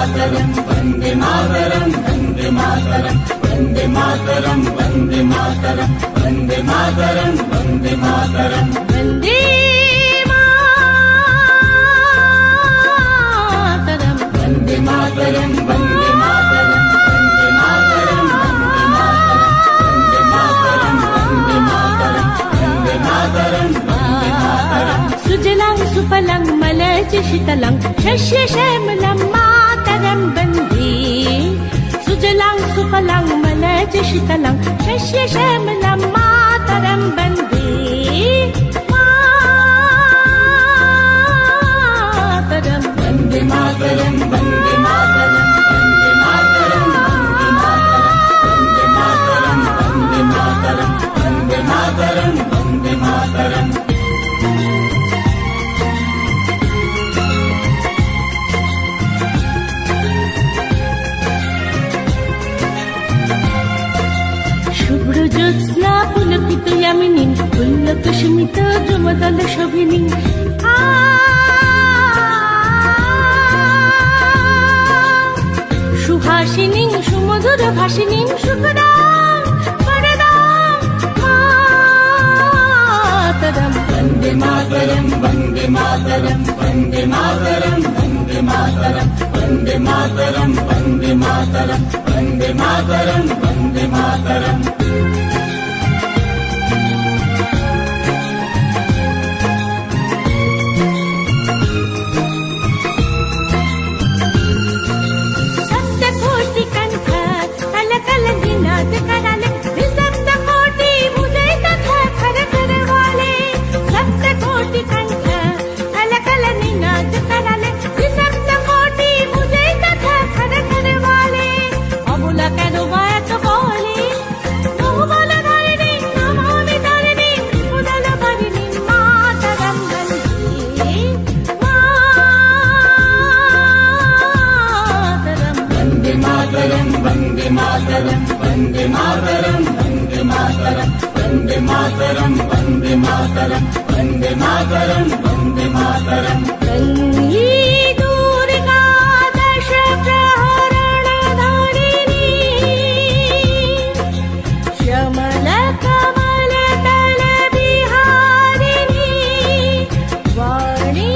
मातरम वंदे मातरम वंदे मातरम वंदे मातरम वंदे मातरम वंदे मातरम वंदे मातरम वंदे मातरम वंदे मातरम वंदे मातरम वंदे मातरम वंदे मातरम वंदे मातरम वंदे मातरम सुजलां सुफलां मलयज शीतलां शस्य श्यामलां मातरं वन्दे सुजलां सुफलां मलयज शीतलां शस्य श्यामलां मातरं वन्दे मातरं वन्दे मातरं वन्दे मातरं वन्दे मातरं वन्दे मातरं वन्दे मातरं वन्दे मातरं वन्दे मातरं ज्योत्स्ना पुलकित यामिनी पुल्लकुसुमित ध्रुवदल शोभिनी सुहासिनी सुमधुर भासिनी सुखदां वरदां मातरं वन्दे मातरं वन्दे मातरं वन्दे मातरं वन्दे मातरं वन्दे मातरं वन्दे मातरं वन्दे मातरं वन्दे मातरं वन्दे मातरं वन्दे मातरं वन्दे मातरं वन्दे मातरं वन्दे मातरं वन्दे मातरं वन्दे मातरं वन्दे दुर्गा दश प्रहरणधारिणी श्यामल कमल दल बिहारिणी वाणी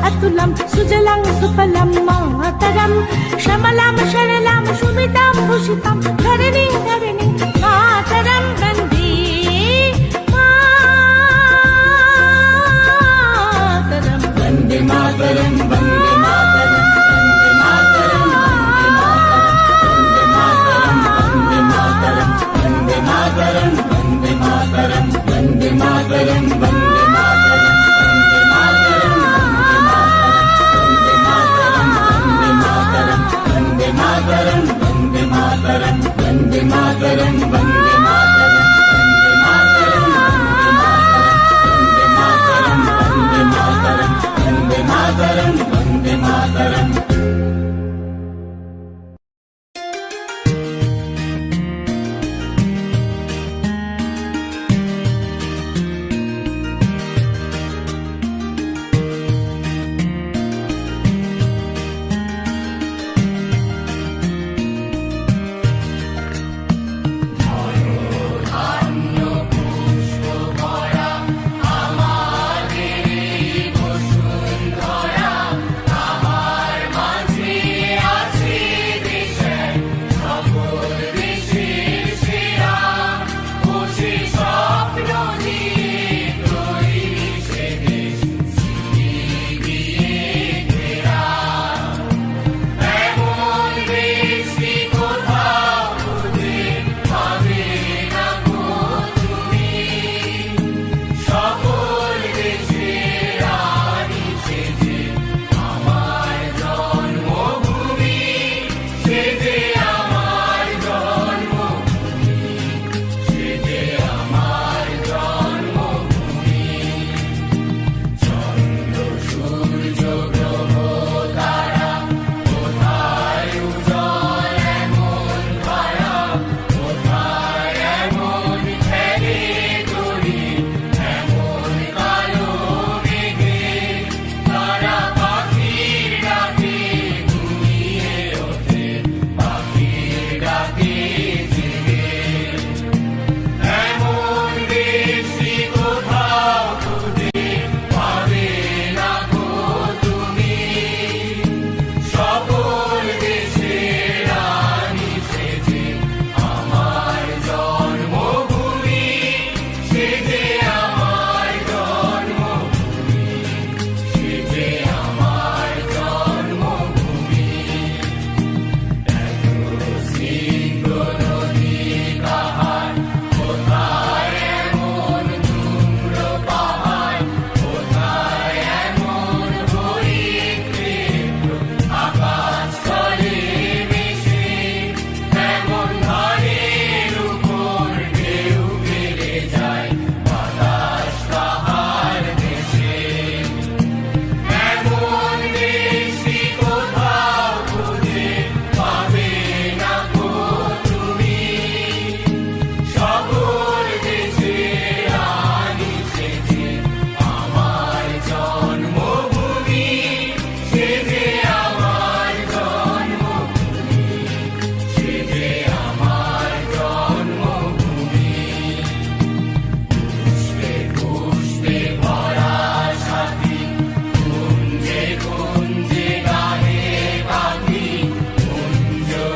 अतुलं सुजलां सुफलां मातरं श्यामलां शरलां शोभितां भूषितां धरणीं धरणीं मातरं वन्दे मातरं वन्दे मातरं वन्दे मातरं वन्दे मातरं वन्दे मातरं वन्दे मातरं वन्दे मातरं वन्दे मातरं वन्दे मातरं वन्दे मातरं वन्दे मातरं वन्दे मातरं वन्दे मातरं वन्दे मातरं वन्दे मातरं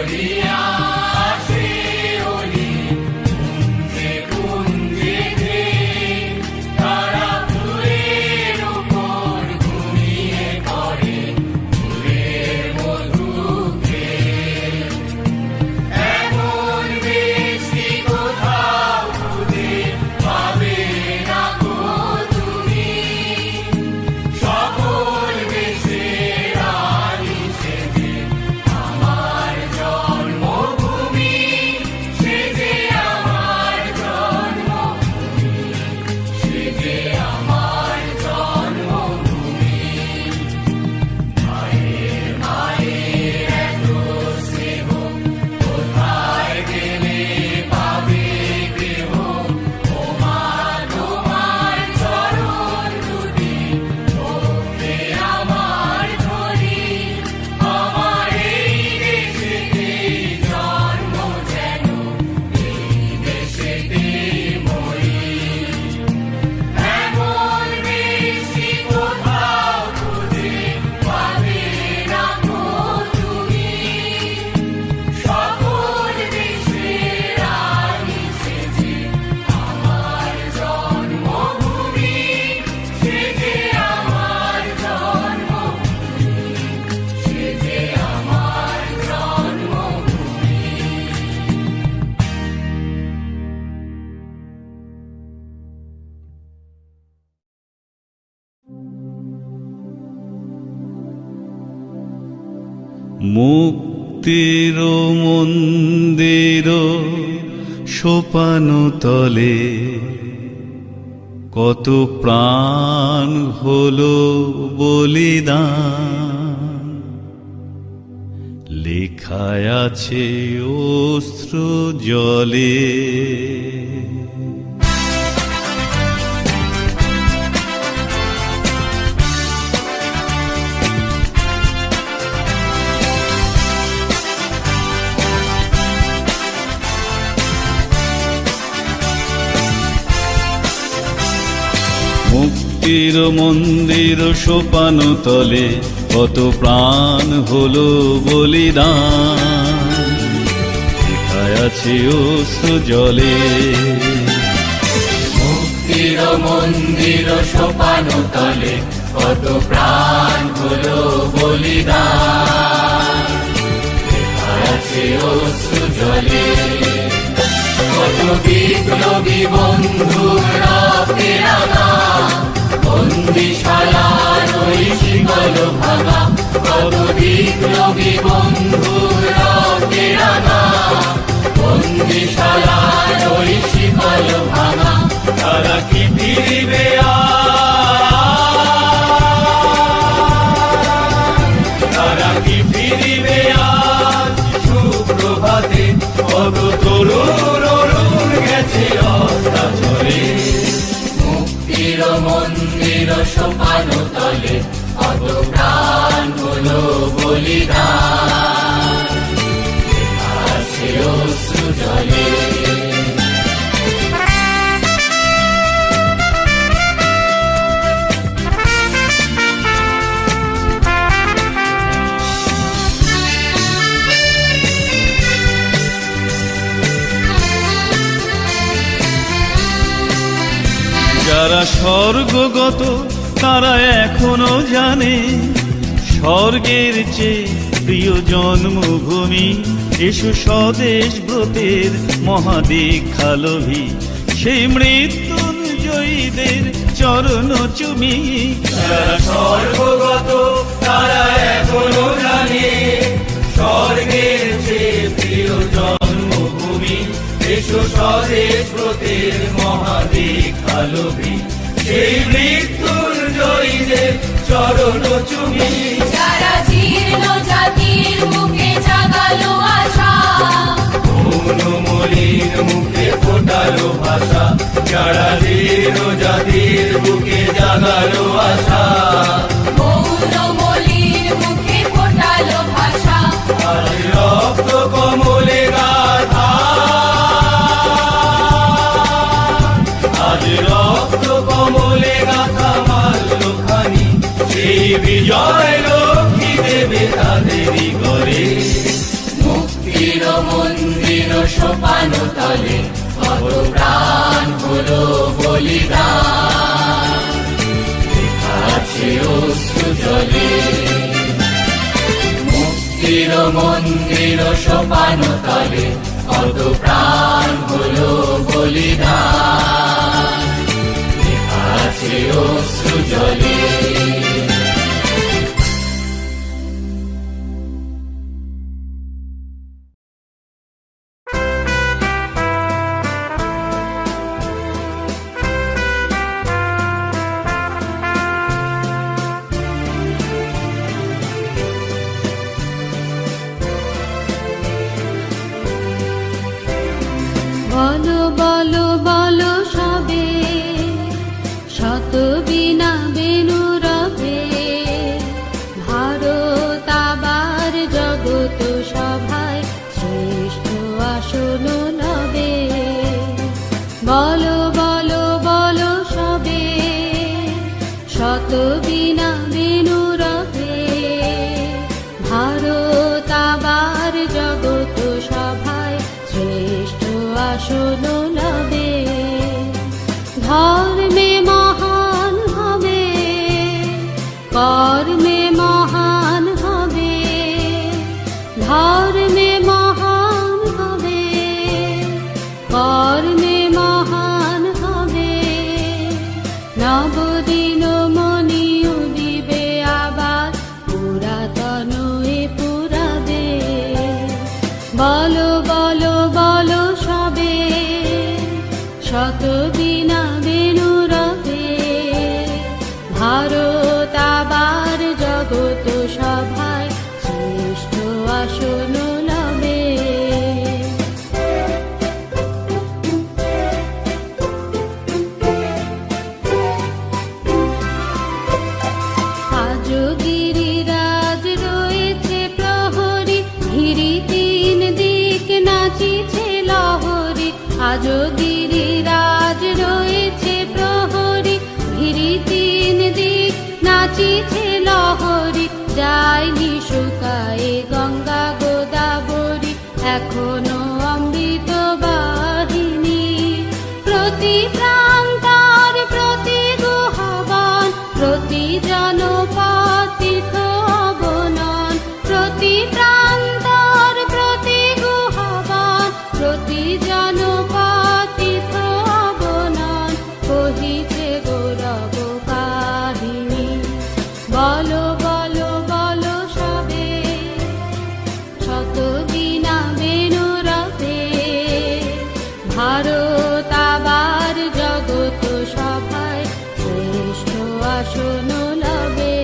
করিয়া আসে অলি কুঞ্জে কুঞ্জে তারা ফুলের উপর ঘুমিয়ে পড়ে ফুলের মধুকে এমন বৃষ্টি কোথাও খুঁজে পাবে না গো তুমি সকল দেশের রানী সেজে আমার জন্মভূমি সেজে আমার জন্মভূমি সেজে আমার জন্মভূমি মায়ের মায়ের এত স্নেহ কোথায় গেলে পাবে গৃহ ও মা তোমার চরণ দুটি ওকে আমার ধরি আমার এই দেশেতে জন্ম যেন এই দেশেতে মরি এমন বৃষ্টি কোথাও খুঁজে পাবে না গো তুমি সকল দেশের রানী সেজে আমার জন্মভূমি সেজে আমার জন্মভূমি সেজে আমার জন্মভূমি মুক্তির মন্দির সোপান তলে কত প্রাণ হলো বলিদান লেখায় আছে অশ্র জলে মুক্তির মন্দির সোপান তলে কত প্রাণ হলো বলিদান লেখায় আছে অশ্র জলে মুক্তির মন্দির সোপান তলে কত প্রাণ হলো বলিদান লেখা আছে অশ্রু জলে কত বিপ্লবী বন্ধুর রক্তের রাঙা বন্দিশালার ওই শিকল ভাঙা কত বিপ্লবী বন্ধুর রক্তের রাঙা বন্দিশালার ওই শিকল ভাঙা তারা কি ফিরিবে তারা কি ফিরিবে আজ সুপ্রভাতে কত তরুণ অরুণ গেছে অস্তাচলে মুক্তির মন্দির সোপান তলে কত প্রাণ হলো বলিদান লেখা আছে অশ্রু জলে যারা স্বর্গগত তারা এখনো জানে স্বর্গের চেয়ে প্রিয় জন্মভূমি এসো স্বদেশ ব্রতের মহাদীক্ষালোভী সেই মৃত্যুঞ্জয়ীদের চরণ চুমি যারা স্বর্গগত তারা এখনো জানে স্বর্গের চেয়ে প্রিয় জন্মভূমি এসো স্বদেশ ব্রতের মহাদীক্ষালোভী সেই মৃত্যুঞ্জয়ীদের চরণ চুমি যারা জীর্ণ জাতির মুখে জাগালো আশা মলিন মুখে ফোটালো ভাষা যারা জীর্ণ জাতির বুকে জাগালো আশা মৌন মলির মুখে ফোটালো ভাষা আজ রক্ত কমলে গাথা আজ রক্ত কমলে গাথা মাল্য খানি সেই বিজয় লক্ষ্মী দেবে তাদেরই করে মুক্তি মুক্তির মন্দির সোপান তলে কত প্রাণ হলো বলিদান আছে অশ্রু জলে মুক্তির মন্দির সোপান তলে কত প্রাণ হলো বলিদান আছে অশ্রু জলে বলো বলো বলো সবে শত বিনা বেনু রবে ভারত আবার জগত সভায় শ্রেষ্ঠ আসন লবে বলো বলো বলো সবে শত বিনা বেনু রবে ভারত আবার জগত সভায় শ্রেষ্ঠ আসন লবে ধর্মে মহান হবে কর্মে মহান হবে ধর্মে মহান হবে কর্মে মহান হবে নবদিন মনি উদিবে আবার পুরাতন এ পুরাবে বলো বলো বলো সবে শত বিনা বেনু রবে ভারত আবার জগত সভায় শ্রেষ্ঠ আসন লবে আজ গিরিরাজ রয়েছে প্রহরী ঘিরি তিন দিক নাচিছে লহরী আজ গিরিরাজ রয়েছে প্রহরী ঘিরি তিন দিক নাচিছে লহরী যায়নি শুকায়ে গঙ্গা গোদাবরী এখনো অমৃত বাহিনী প্রতি প্রান্তর প্রতি গুহবন প্রতি জনপদ তীর্থ অবনন প্রতি প্রান্তর প্রতি গুহবন প্রতি জনপদ তীর্থ অবনন কহিছে গৌরব কাহিনী বলো বলো বলো সবে শত বিনা বেনু রবে ভারত আবার জগত সভায় শ্রেষ্ঠ আসন লবে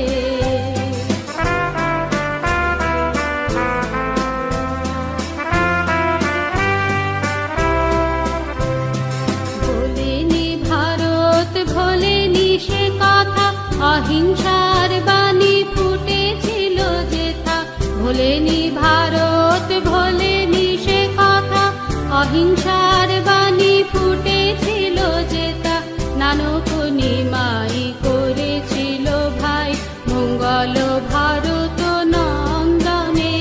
ভোলেনি ভারত ভোলেনি সে কথা অহিংসার বাণী ফুটেছিল যেথা ভোলেনি ভারত ভোলেনি সে কথা অহিংসার বাণী ফুটেছিল যেথা নানক নিমাই করেছিল ভাই মঙ্গল ভারত নন্দনে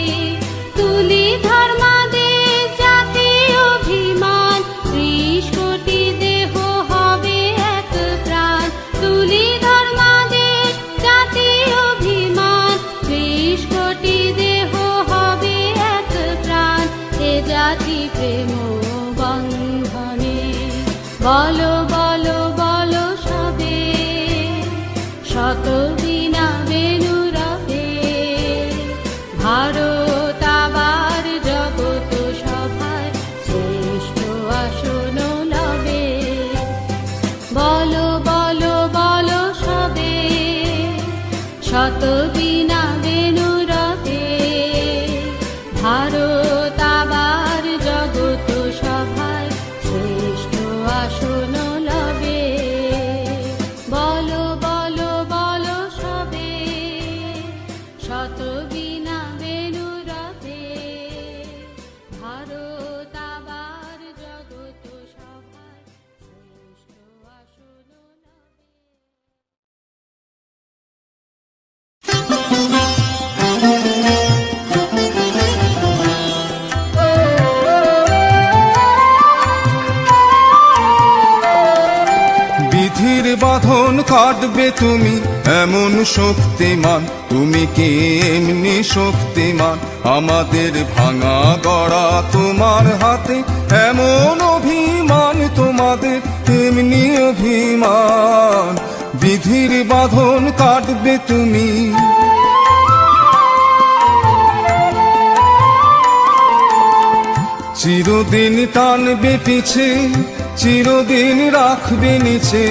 তুলি ধর্মাদেশ জাতি অভিমান ৩০ কোটি দেহ হবে এক প্রাণ তুলি ধর্মাদেশ জাতি অভিমান ৩০ কোটি দেহ হবে এক প্রাণ এ জাতি প্রেম বন্ধনে বলো বলো বলো সবে শত বিনা বেনু রবে ভারত আবার জগত সভায় শ্রেষ্ঠ আসন লবে বলো বলো বলো সবে শত বিনা বেনু রবে ভারত আবার জগত সভায় শ্রেষ্ঠ আসন লবে কাটবে তুমি এমন শক্তিমান, তুমি কি এমনি শক্তিমান? আমাদের ভাঙা গড়া তোমার হাতে, এমন অভিমান তোমাদের এমনি অভিমান। বিধির বাঁধন কাটবে তুমি, চিরদিন টানবে পিছে, চিরদিন রাখবে নিচে।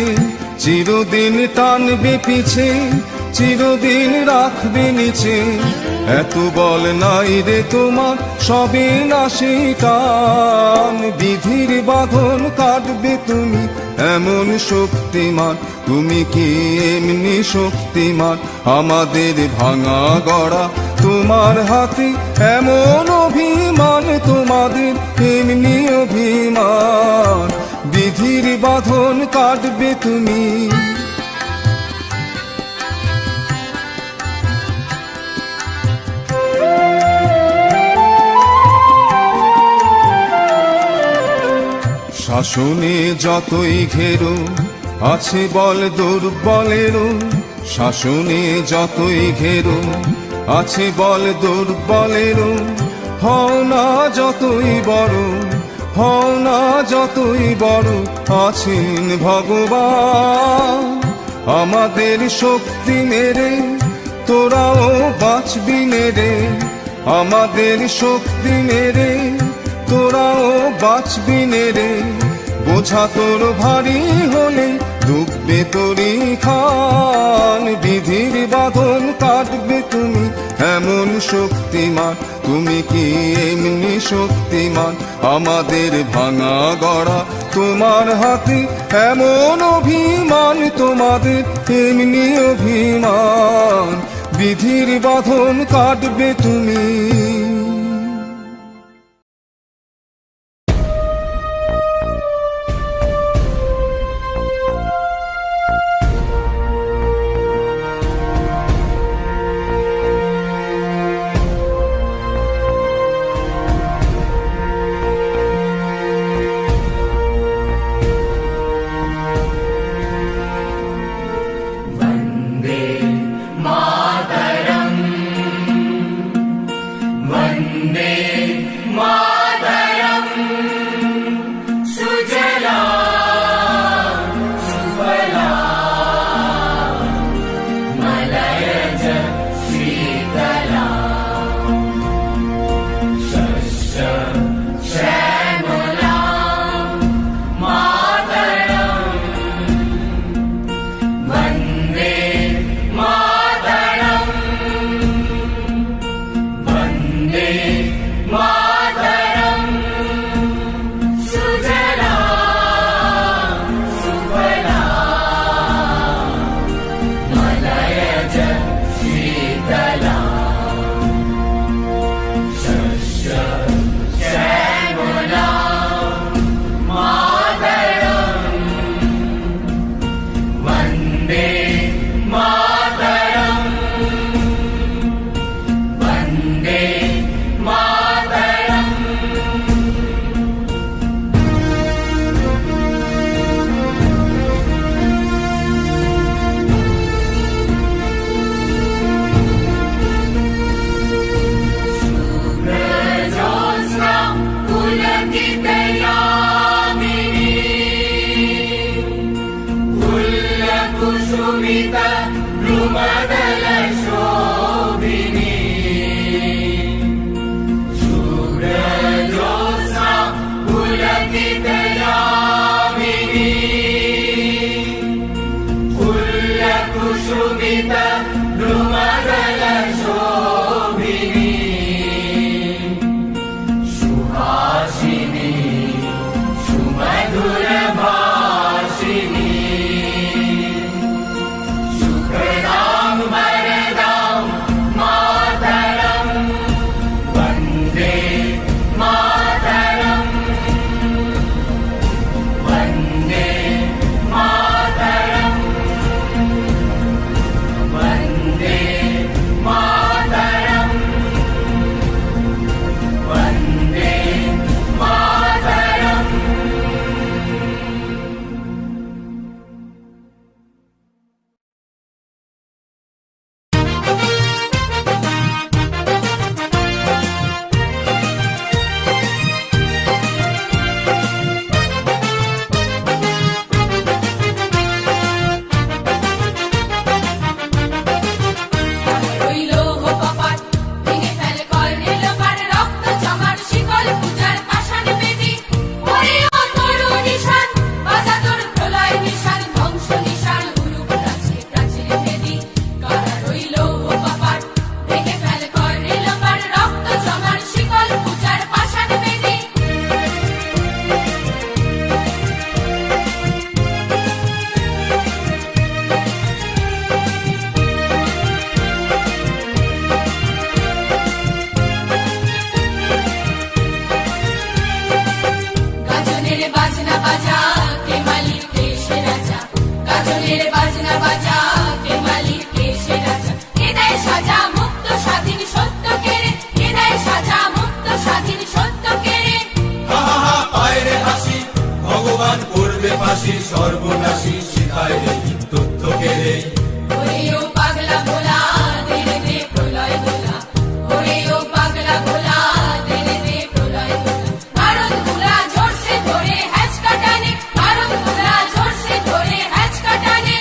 চিরদিন টানবে পিছে, চিরদিন রাখবে নিচে। এত বল নাই রে তোমার, সবে নাশি টান। বিধির বাঁধন কাটবে তুমি এমন শক্তিমান, তুমি কি এমনি শক্তিমান? আমাদের ভাঙা গড়া তোমার হাতে, এমন অভিমান তোমাদের এমনি অভিমান। বিধির বাঁধন কাটবে তুমি, শাসনে যতই ঘেরো আছে বল দুর্বলেরও। শাসনে যতই ঘেরো আছে বল দুর্বলেরও। হও না যতই বড়, হও না যতই বড়, আছেন ভগবান। আমাদের শক্তি মেরে তোরাও বাঁচবি মেরে, আমাদের শক্তি মেরে তোরাও বাঁচবি রে। বোঝা তোর ভারী হলে ডুববে তোরই খান। বিধির বাঁধন কাটবে তুমি এমন শক্তিমান, তুমি কি এমনি শক্তিমান? আমাদের ভাঙা গড়া তোমার হাতে, এমন অভিমান তোমাদের এমনি অভিমান। বিধির বাঁধন কাটবে তুমি। सुखदां वरदां বাজা কে মালিক কে সে রাজা, গাজনের বাজনা বাজা কে মালিক কে সে রাজা। কে দেয় সাজা মুক্ত স্বাধীন সত্য কেড়ে, কে দেয় সাজা মুক্ত স্বাধীন সত্য কেড়ে। হা হা হা পায় রে হাসি, ভগবান করবে ফাঁসি, সর্বনাশী শিখায় রে তথ্য কেড়ে। ওরে ও পাগলা ভোলা দেরে দে প্রলয় দোলা, ওরে ও পাগলা ভোলা দেরে দে প্রলয় দোলা। ভারত গুলা ঝরছে ধরে হ্যাচ কাটানে, ভারত গুলা ঝরছে ধরে হ্যাচ কাটানে।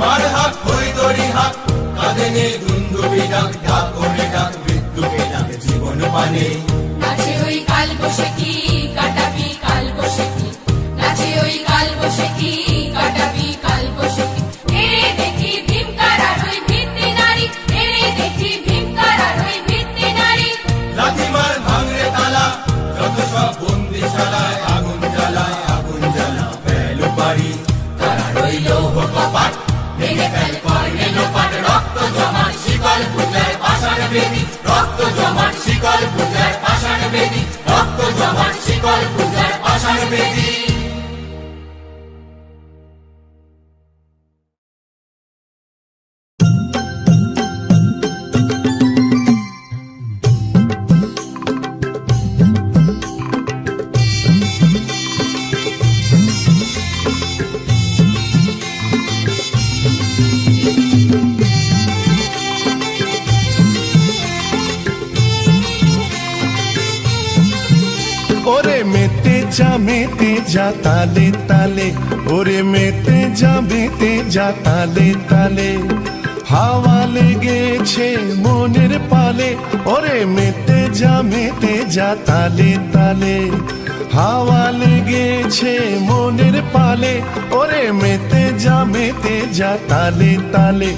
মার হাক হই দড়ি হাক, কাঁধে নে দুন্দুবি ডাক, ডাক ওরে ডাক মৃত্যুকে ডাক জীবন মানে। নাচে ওই কাল বসে কি কাটাবি কাল বসে কি, নাচে ওই কাল বসে কি কাটাবি কাল বসে কি। এরে দেখি ভীমকার আর ওই ভিত্তি নারী, এরে দেখি ভীমকার আর ওই ভিত্তি নারী। লাথি মার ভাঙরে তালা, যত সব বন্দিশালায় আগুন জ্বালায়, আগুন জ্বালা ফেল পারি। তারা রইল কপাট, ভেঙে ফেল কর্ণে লোপাট, রক্ত জমাট শিকল পূজার পাষাণ বেদী, রক্ত জমাট শিকল পূজার পাষাণ বেদী, রক্ত জমাট শিকল পূজার পাষাণ বেদী। ওরে মেতে যা তালে তালে, ওরে মেতে যা তালে তালে। হাওয়া লেগেছে মনের পালে, ওরে মেতে যা তালে তালে। হাওয়া লেগেছে মনের পালে, ওরে মেতে যা তালে তালে,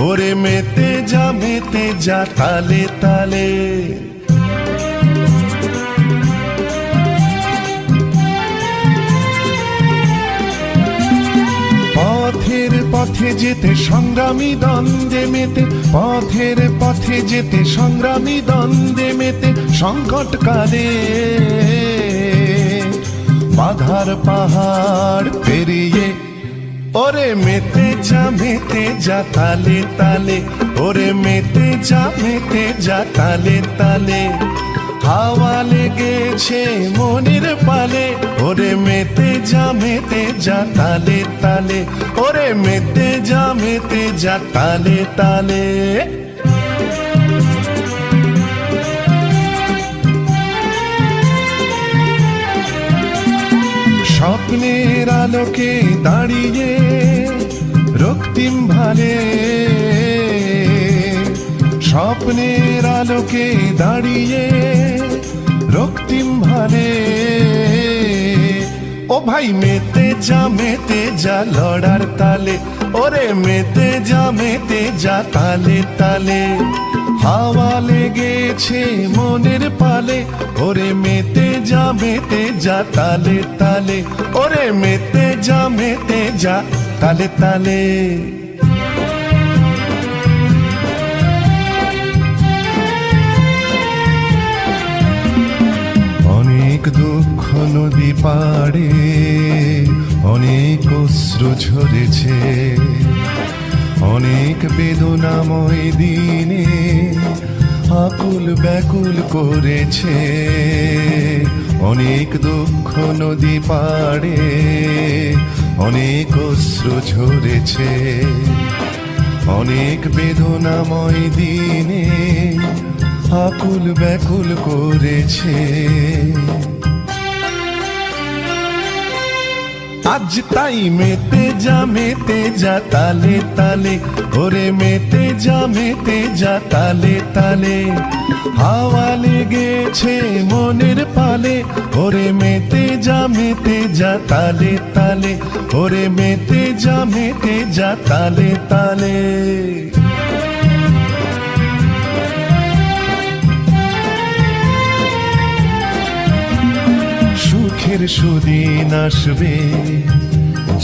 ওরে মেতে যা তালে তালে। পথের পথে যেতে সংগ্রামী দ্বন্দ্বে মেতে, পথের পথে যেতে সংগ্রামী দ্বন্দ্বে মেতে। সংকটকালে বাধার পাহাড় পেরিয়ে, ওরে মেতে যা তালে তালে, ওরে মেতে যা তালে তালে। হাওয়া লেগেছে মনের পালে, ওরে মেতে যা তালে তালে, ওরে মেতে যা তালে তালে। স্বপ্নের আলোকে দাঁড়িয়ে রক্তিম ভালে, স্বপ্নের আলোকে দাঁড়িয়ে রক্তিম ভালে। ও ভাই মেতে যা লড়ার তালে, ওরে মেতে যা তালে তালে। হাওয়া লেগেছে মনের পালে, ওরে মেতে যা তালে তালে, ওরে মেতে যা তালে তালে। অনেক দুঃখ নদী পাড়ে, অনেক অশ্রু ঝরেছে, অনেক বেদনাময় দিনে আকুল ব্যাকুল করেছে। অনেক দুঃখ নদী পাড়ে, অনেক অশ্রু ঝরেছে, অনেক বেদনাময় দিনে আকুল ব্যাকুল করেছে। আজ তাই মেতে যা তালে তালে, ওরে মেতে যা তালে তালে। হাওয়া লেগেছে মনের পালে, ওরে মেতে যা তালে তালে, ওরে মেতে যা তালে তালে। সুখের সুদিন আসবে,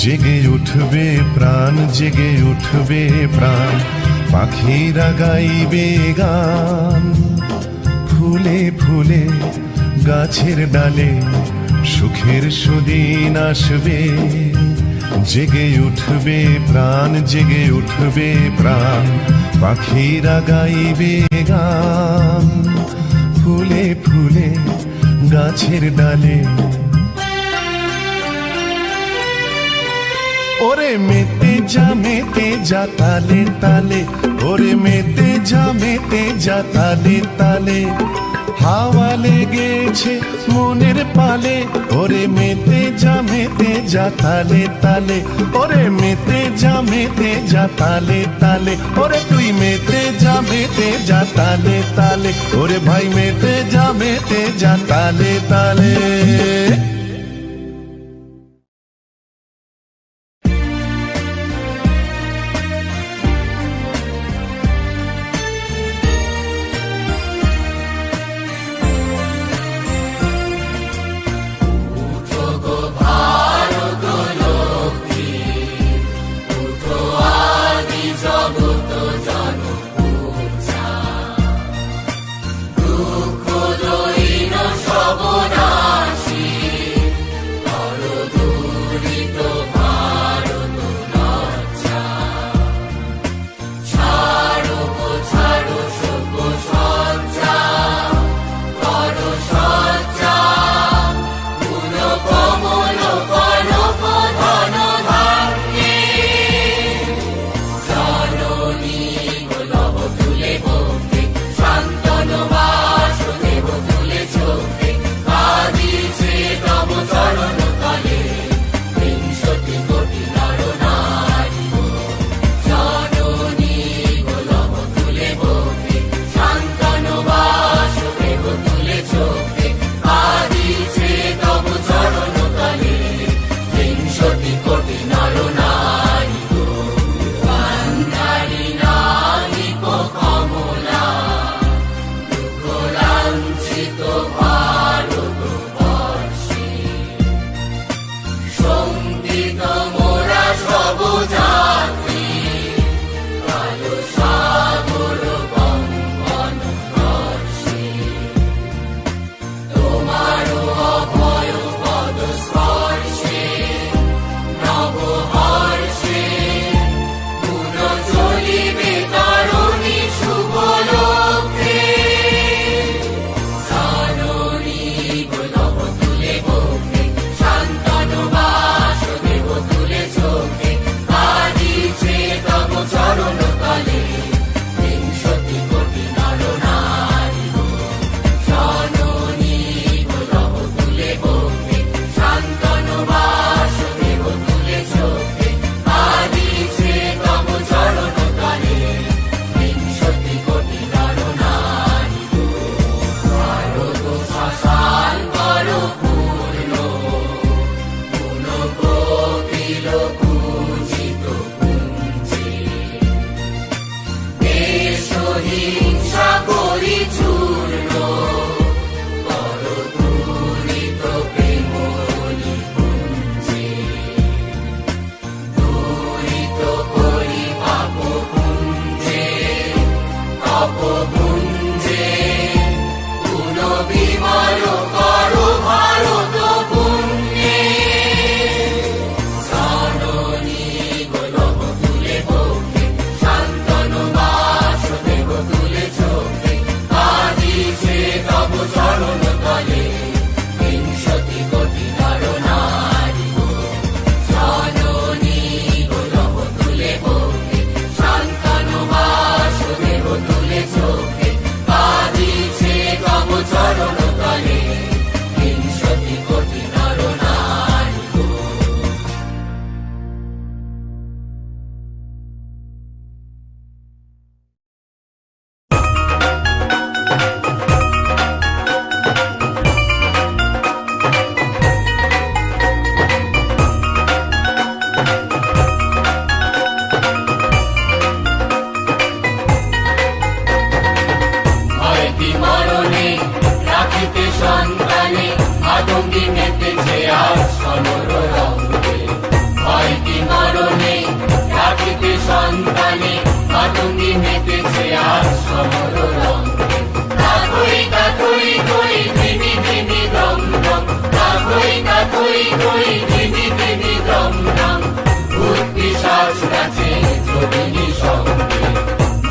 জেগে উঠবে প্রাণ, জেগে উঠবে প্রাণ। পাখিরা গাইবে গান, ফুলে ফুলে গাছের ডালে সুখের সুদিন আসবে, জেগে উঠবে প্রাণ, জেগে উঠবে প্রাণ, পাখিরা গাইবে গান, ফুলে ফুলে গাছের ডালে। ওরে মেতে যা তালে তালে, ওরে মেতে যা তালে তালে, হাওয়া লেগেছে মনের পালে, ওরে মেতে যা তালে তালে, ওরে মেতে যা তালে তালে, ওরে তুই মেতে যা তালে তালে, ওরে ভাই মেতে যা তালে তালে। সর্বনাশ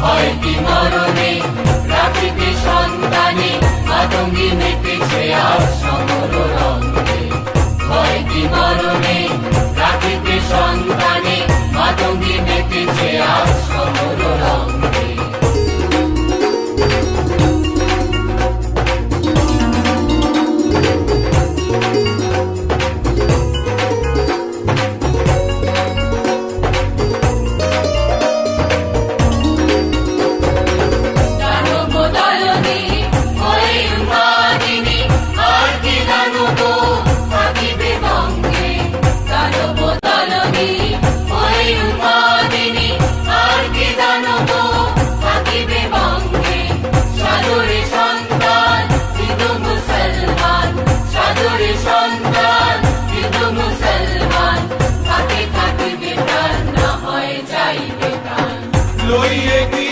হয় কি মরণে রাখিতে সন্তানে মাতঙ্গী মেতেছে আর সমর রঙ্গে হয় কি মরণে রাখিতে সন্তানে মাতঙ্গী মেতেছে আর সমর রঙ্গে লইয়ে